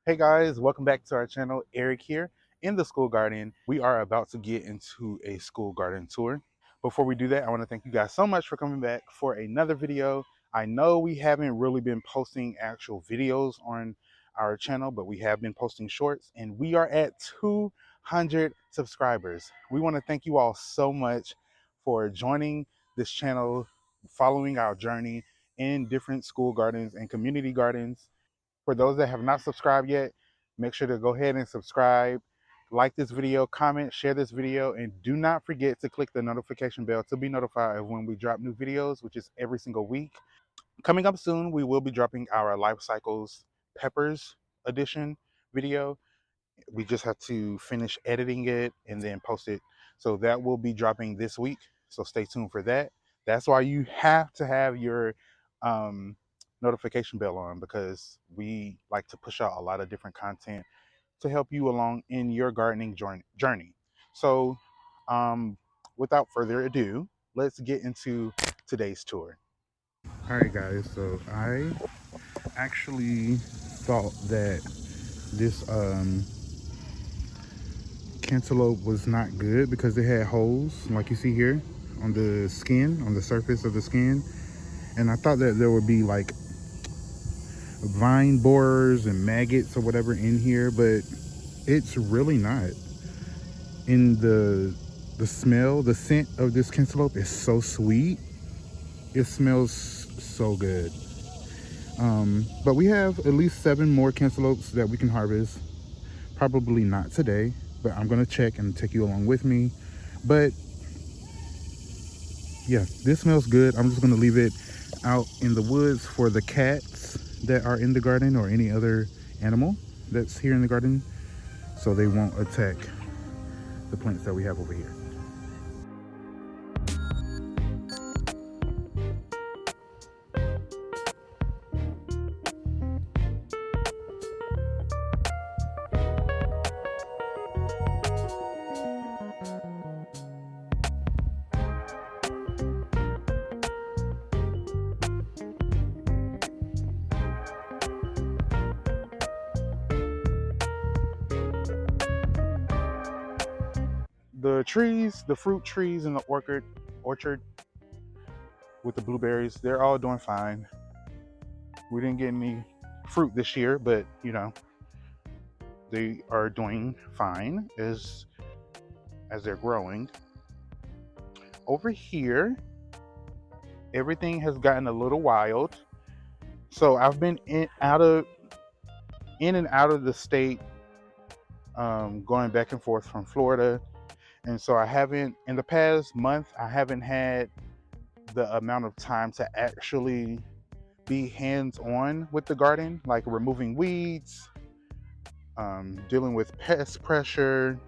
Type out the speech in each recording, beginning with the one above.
Hey guys, welcome back to our channel. Eric here in the school garden. We are about to get into a school garden tour. Before we do that, I want to thank you guys so much for coming back for another video. I know we haven't really been posting actual videos on our channel, but we have been posting shorts and we are at 200 subscribers. We want to thank you all so much for joining this channel, following our journey in different school gardens and community gardens. For those that have not subscribed yet, make sure to go ahead and subscribe, like this video, comment, share this video, and do not forget to click the notification bell to be notified of when we drop new videos, which is every single week. Coming up soon, we will be dropping our Life Cycles Peppers edition video. We just have to finish editing it and then post it. So that will be dropping this week. So stay tuned for that. That's why you have to have your um, notification bell on, because we like to push out a lot of different content to help you along in your gardening journey. So without further ado, let's get into today's tour. All right, guys. So I actually thought that this cantaloupe was not good because they had holes like you see here on the skin, on the surface of the skin. And I thought that there would be like vine borers and maggots or whatever in here, but it's really not. In the smell, the scent of this cantaloupe is so sweet. It smells so good. But we have at least 7 more cantaloupes that we can harvest. Probably not today, but I'm gonna check and take you along with me. But yeah, this smells good. I'm just gonna leave it out in the woods for the cats that are in the garden or any other animal that's here in the garden, so they won't attack the plants that we have over here. The trees, the fruit trees in the orchard with the blueberries, they're all doing fine. We didn't get any fruit this year, but they are doing fine as they're growing. Over here, everything has gotten a little wild. So I've been in and out of the state, going back and forth from Florida, and so I haven't, in the past month, I haven't had the amount of time to actually be hands-on with the garden, like removing weeds, dealing with pest pressure,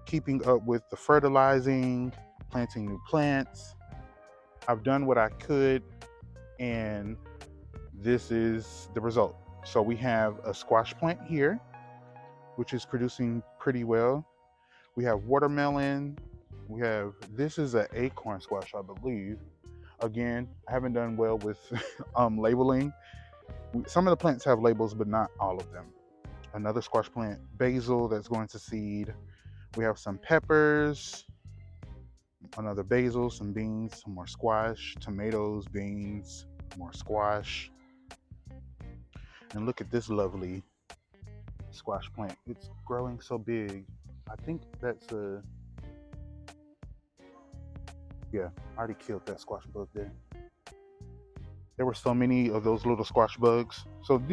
keeping up with the fertilizing, planting new plants. I've done what I could, and this is the result. So we have a squash plant here, which is producing pretty well. We have watermelon. We have, this is an acorn squash, I believe. Again, I haven't done well with labeling. Some of the plants have labels, but not all of them. Another squash plant, basil, that's going to seed. We have some peppers, another basil, some beans, some more squash, tomatoes, beans, more squash. And look at this lovely squash plant. It's growing so big. I think that's yeah, I already killed that squash bug there. There were so many of those little squash bugs. So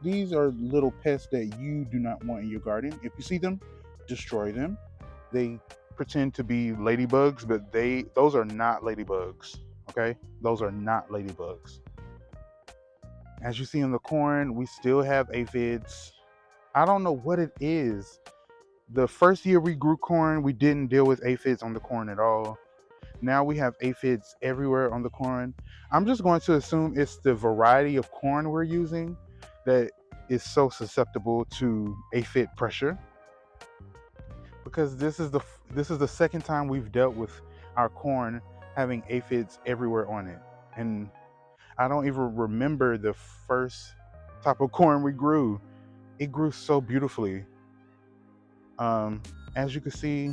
these are little pests that you do not want in your garden. If you see them, destroy them. They pretend to be ladybugs, but those are not ladybugs. Okay? Those are not ladybugs. As you see in the corn, we still have aphids. I don't know what it is. The first year we grew corn, we didn't deal with aphids on the corn at all. Now we have aphids everywhere on the corn. I'm just going to assume it's the variety of corn we're using that is so susceptible to aphid pressure, because this is the second time we've dealt with our corn having aphids everywhere on it. And I don't even remember the first type of corn we grew. it grew so beautifully. As you can see,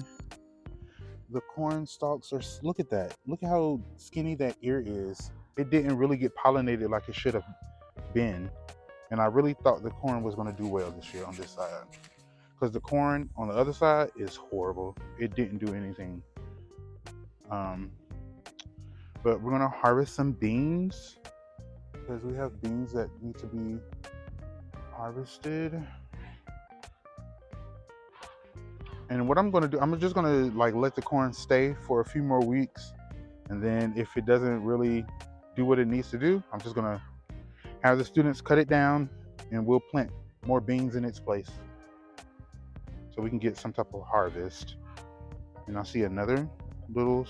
the corn stalks are, look at that. Look at how skinny that ear is. It didn't really get pollinated like it should have been. And I really thought the corn was going to do well this year on this side. Because the corn on the other side is horrible. It didn't do anything. Um, but we're going to harvest some beans because we have beans that need to be harvested. And what I'm going to do, I'm just going to like let the corn stay for a few more weeks. And then if it doesn't really do what it needs to do, I'm just going to have the students cut it down and we'll plant more beans in its place so we can get some type of harvest. And I see another little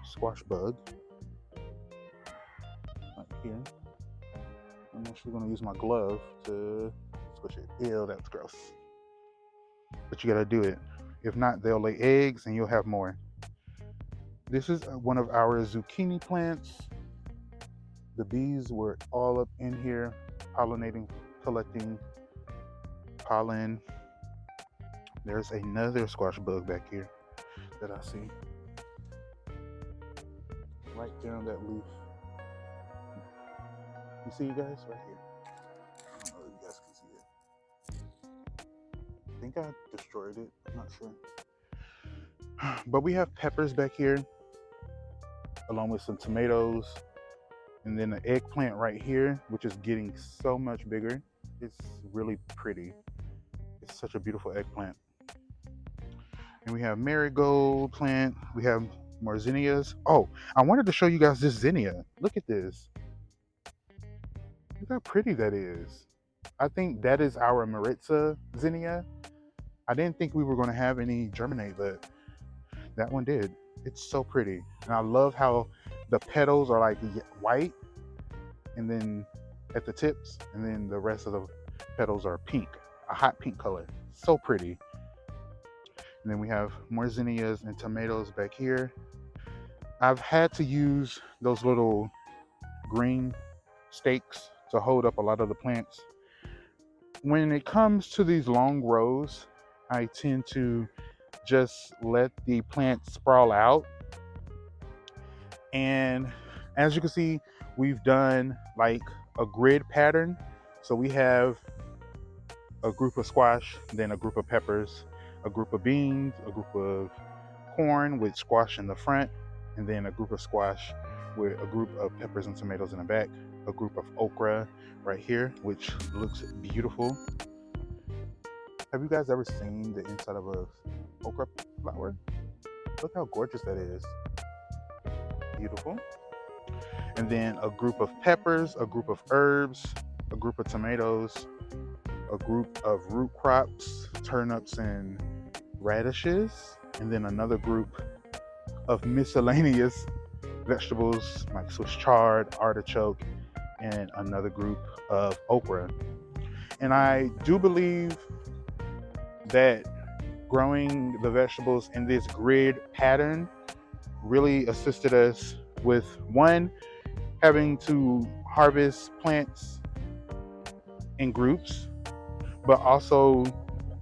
squash bug right here. I'm actually going to use my glove to squish it. Ew, that's gross. But you got to do it. If not, they'll lay eggs and you'll have more. This is one of our zucchini plants. The bees were all up in here pollinating, collecting pollen. There's another squash bug back here that I see. Right there on that leaf. You see, you guys, right here. I don't know if you guys can see it. I think I destroyed it. I'm not sure. But we have peppers back here, along with some tomatoes, and then an eggplant right here, which is getting so much bigger. It's really pretty. It's such a beautiful eggplant. And we have marigold plant. We have more zinnias. Oh, I wanted to show you guys this zinnia. Look at this. Look how pretty that is. I think that is our Maritza zinnia. I didn't think we were going to have any germinate, but that one did. It's so pretty. And I love how the petals are like white and then at the tips, and then the rest of the petals are pink, a hot pink color. So pretty. And then we have more zinnias and tomatoes back here. I've had to use those little green stakes to hold up a lot of the plants. When it comes to these long rows, I tend to just let the plants sprawl out. And as you can see, we've done like a grid pattern. So we have a group of squash, then a group of peppers, a group of beans, a group of corn with squash in the front, and then a group of squash with a group of peppers and tomatoes in the back, a group of okra right here, which looks beautiful. Have you guys ever seen the inside of a okra flower? Look how gorgeous that is. Beautiful. And then a group of peppers, a group of herbs, a group of tomatoes, a group of root crops, turnips and radishes, and then another group of miscellaneous vegetables like Swiss chard, artichoke, and another group of okra. And I do believe that growing the vegetables in this grid pattern really assisted us with, one, having to harvest plants in groups, but also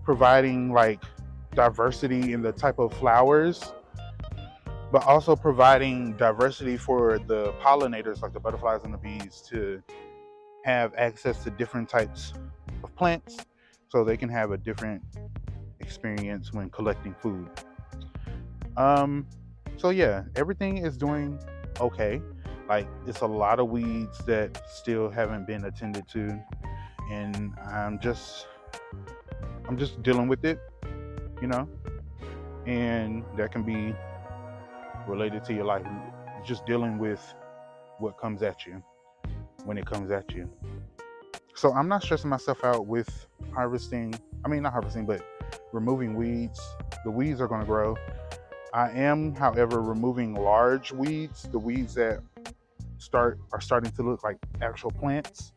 providing like diversity in the type of flowers, but also providing diversity for the pollinators like the butterflies and the bees to have access to different types of plants so they can have a different experience when collecting food. So yeah, everything is doing okay. Like, it's a lot of weeds that still haven't been attended to, and I'm just dealing with it, you know, and that can be related to your life, just dealing with what comes at you when it comes at you. So I'm not stressing myself out with not harvesting, but removing weeds. The weeds are going to grow. I am, however, removing large weeds, the weeds that are starting to look like actual plants,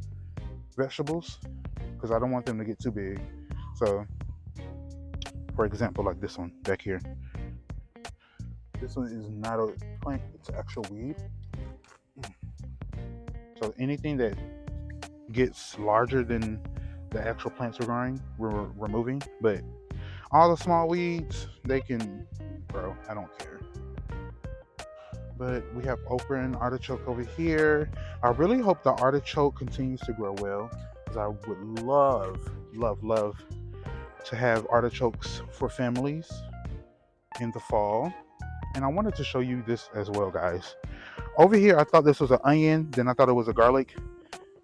vegetables, because I don't want them to get too big. So, for example, like this one back here. This one is not a plant, it's an actual weed. So anything that gets larger than the actual plants we're removing, but all the small weeds, they can grow. I don't care. But we have okra and artichoke over here. I really hope the artichoke continues to grow well, because I would love to have artichokes for families in the fall. And I wanted to show you this as well, guys. Over here, I thought this was an onion, then I thought it was a garlic.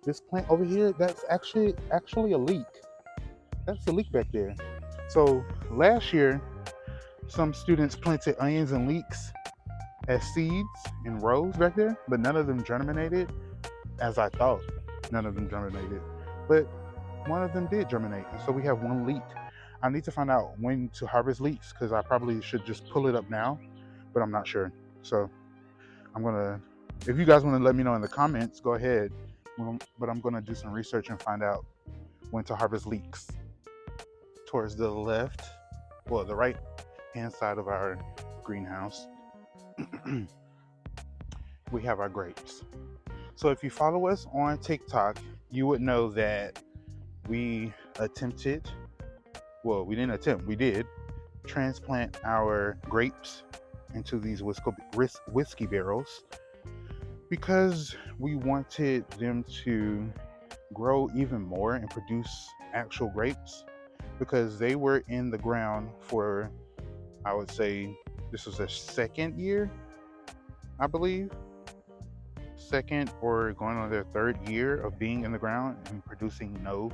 This plant over here, that's actually a leek. That's a leek back there. So last year, some students planted onions and leeks as seeds in rows back there, but none of them germinated as I thought. None of them germinated. But one of them did germinate. And so we have one leek. I need to find out when to harvest leeks, because I probably should just pull it up now, but I'm not sure. So if you guys want to let me know in the comments, go ahead. But I'm gonna do some research and find out when to harvest leeks. Towards the left, well, the right hand side of our greenhouse, we have our grapes. So if you follow us on TikTok, you would know that we did transplant our grapes into these whiskey barrels, because we wanted them to grow even more and produce actual grapes, because they were in the ground for, I would say, this was their second year, I believe. Second or going on their third year of being in the ground and producing no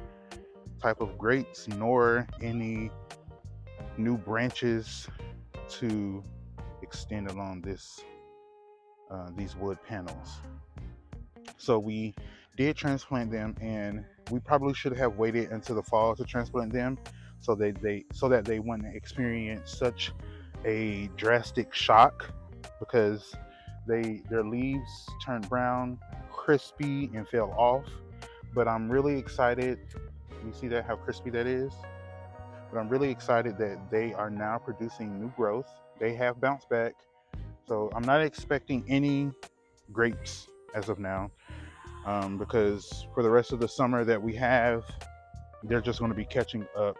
type of grapes nor any new branches to extend along these wood panels. So we did transplant them, and we probably should have waited until the fall to transplant them, so that they wouldn't experience such a drastic shock, because their leaves turned brown, crispy, and fell off. But I'm really excited. You see that, how crispy that is? But I'm really excited that they are now producing new growth. They have bounced back. So I'm not expecting any grapes as of now, because for the rest of the summer that we have, they're just going to be catching up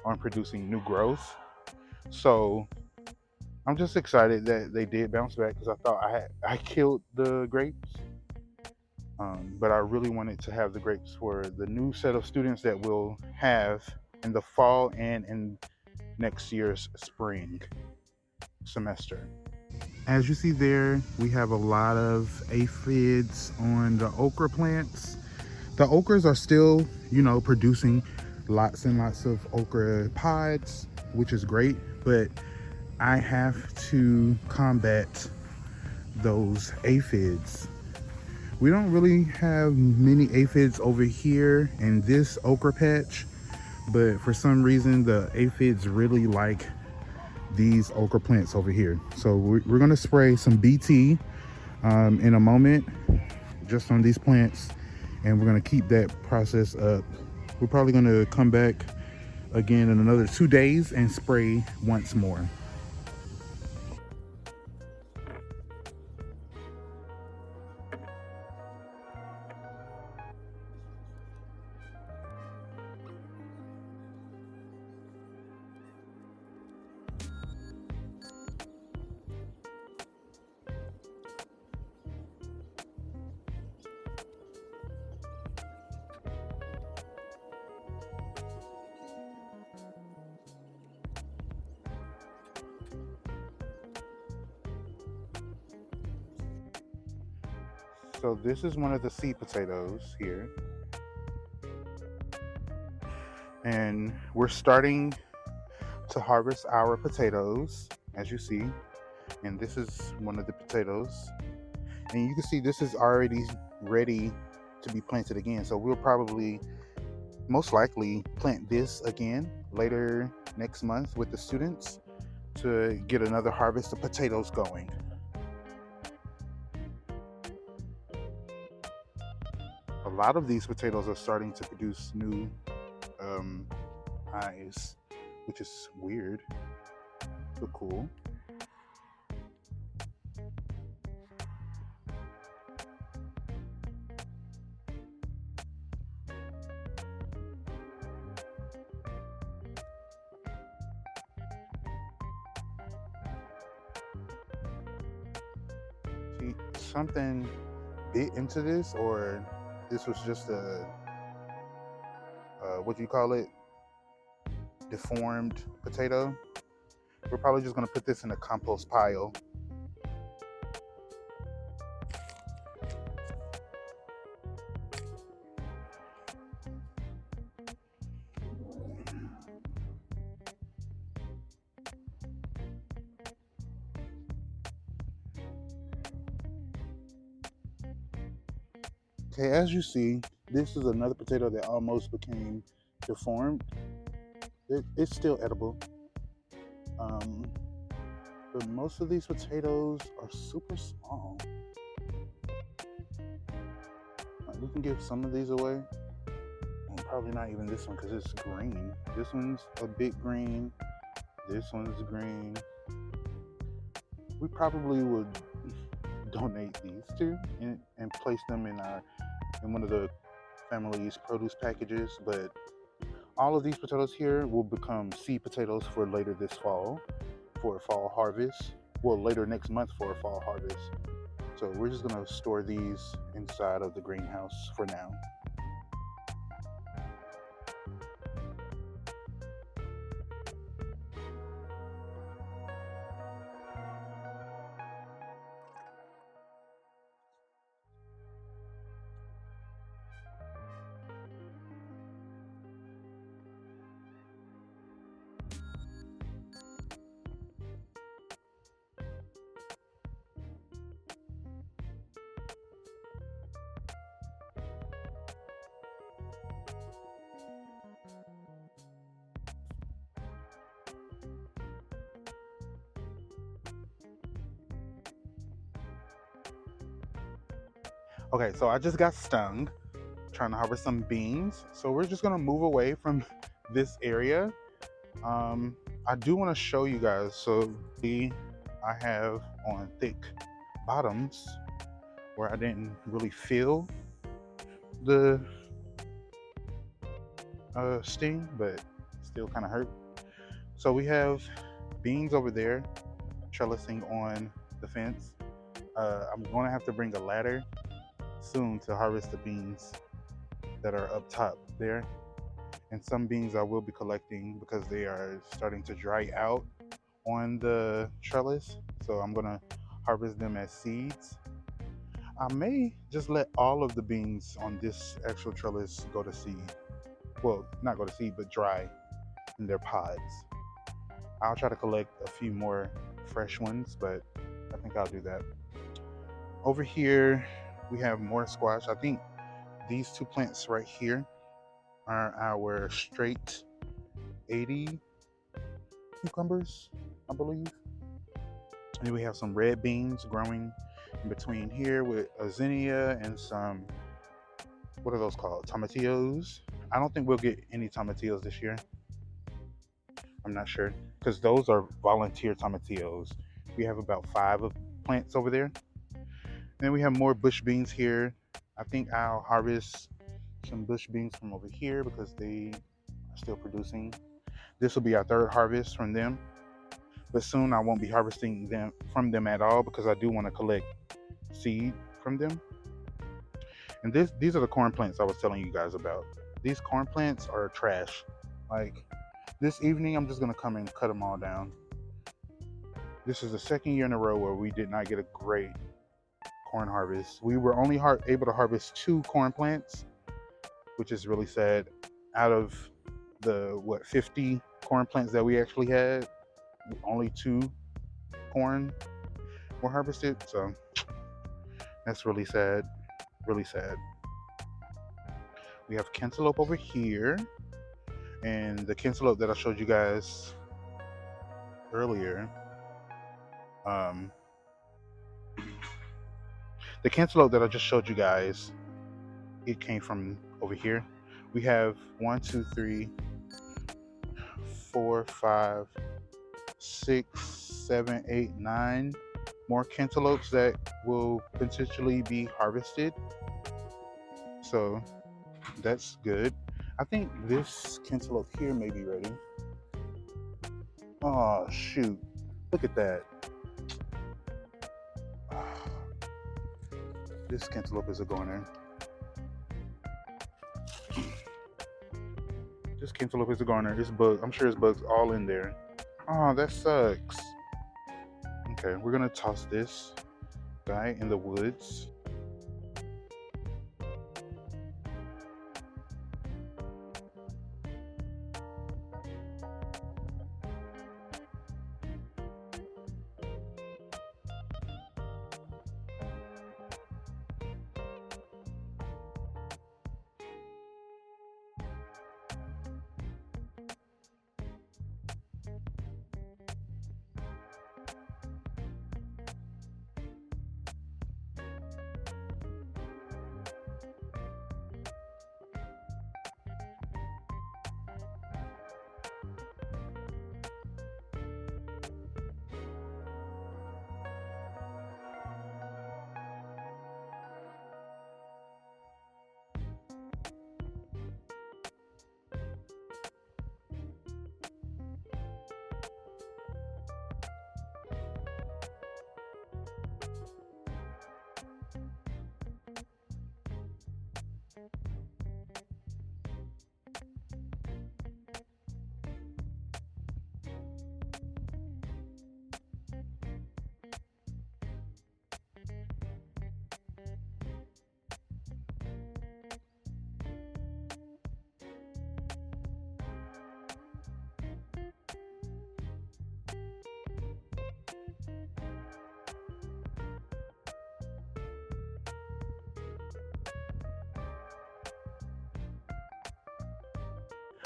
on producing new growth. So I'm just excited that they did bounce back, because I thought I killed the grapes. But I really wanted to have the grapes for the new set of students that we'll have in the fall and in next year's spring semester. As you see there, we have a lot of aphids on the okra plants. The okras are still, producing lots and lots of okra pods, which is great, but I have to combat those aphids. We don't really have many aphids over here in this okra patch, but for some reason the aphids really like these okra plants over here. So we're gonna spray some BT in a moment just on these plants, and we're gonna keep that process up. We're probably gonna come back again in another 2 days and spray once more. So this is one of the seed potatoes here, and we're starting to harvest our potatoes, as you see. And this is one of the potatoes, and you can see this is already ready to be planted again. So we'll probably most likely plant this again later next month with the students to get another harvest of potatoes going. A lot of these potatoes are starting to produce new eyes, which is weird but cool. something bit into this, or this was just a what do you call it, deformed potato, we're probably just going to put this in a compost pile. Okay, as you see, this is another potato that almost became deformed. It's still edible. But most of these potatoes are super small. We can give some of these away. Well, probably not even this one because it's green. This one's a bit green. This one's green. We probably would donate these two and place them in one of the family's produce packages. But all of these potatoes here will become seed potatoes for later this fall, for a fall harvest. Well, later next month for a fall harvest. So we're just gonna store these inside of the greenhouse for now. Okay, so I just got stung trying to harvest some beans. So we're just gonna move away from this area. I do want to show you guys. So I have on thick bottoms where I didn't really feel the sting, but still kind of hurt. So we have beans over there trellising on the fence. I'm going to have to bring a ladder soon to harvest the beans that are up top there. And some beans I will be collecting because they are starting to dry out on the trellis. So I'm going to harvest them as seeds. I may just let all of the beans on this actual trellis go to seed. Well, not go to seed, but dry in their pods. I'll try to collect a few more fresh ones, but I think I'll do that. Over here, we have more squash. I think these two plants right here are our straight 80 cucumbers, I believe. And then we have some red beans growing in between here with a zinnia and some, what are those called? Tomatillos. I don't think we'll get any tomatillos this year. I'm not sure, because those are volunteer tomatillos. We have about 5 of plants over there. And then we have more bush beans here. I think I'll harvest some bush beans from over here because they are still producing. This will be our 3rd harvest from them. But soon I won't be harvesting them from them at all because I do want to collect seed from them. And these are the corn plants I was telling you guys about. These corn plants are trash. Like, this evening I'm just going to come and cut them all down. This is the 2nd year in a row where we did not get a great corn harvest. We were only able to harvest 2 corn plants, which is really sad. Out of the 50 corn plants that we actually had, only 2 corn were harvested. So that's really sad. Really sad. We have cantaloupe over here, and the cantaloupe that I showed you guys earlier, the cantaloupe that I just showed you guys, it came from over here. We have 1, 2, 3, 4, 5, 6, 7, 8, 9 more cantaloupes that will potentially be harvested. So that's good. I think this cantaloupe here may be ready. Oh shoot, look at that. This cantaloupe is a goner. This cantaloupe is a goner. It's bug. I'm sure it's bugs all in there. Oh, that sucks. Okay, we're gonna toss this guy in the woods.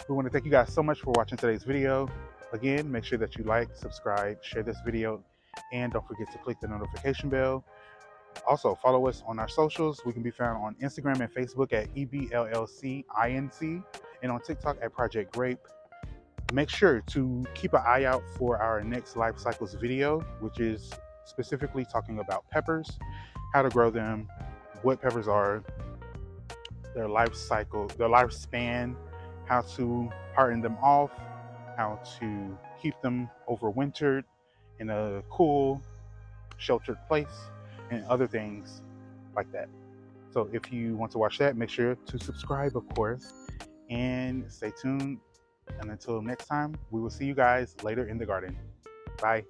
We want to thank you guys so much for watching today's video. Again, make sure that you like, subscribe, share this video, and don't forget to click the notification bell. Also, follow us on our socials. We can be found on Instagram and Facebook at EBLLCINC and on TikTok at Project Grape. Make sure to keep an eye out for our next Life Cycles video, which is specifically talking about peppers, how to grow them, what peppers are, their life cycle, their lifespan, how to harden them off, how to keep them overwintered in a cool, sheltered place, and other things like that. So if you want to watch that, make sure to subscribe, of course, and stay tuned. And until next time, we will see you guys later in the garden. Bye.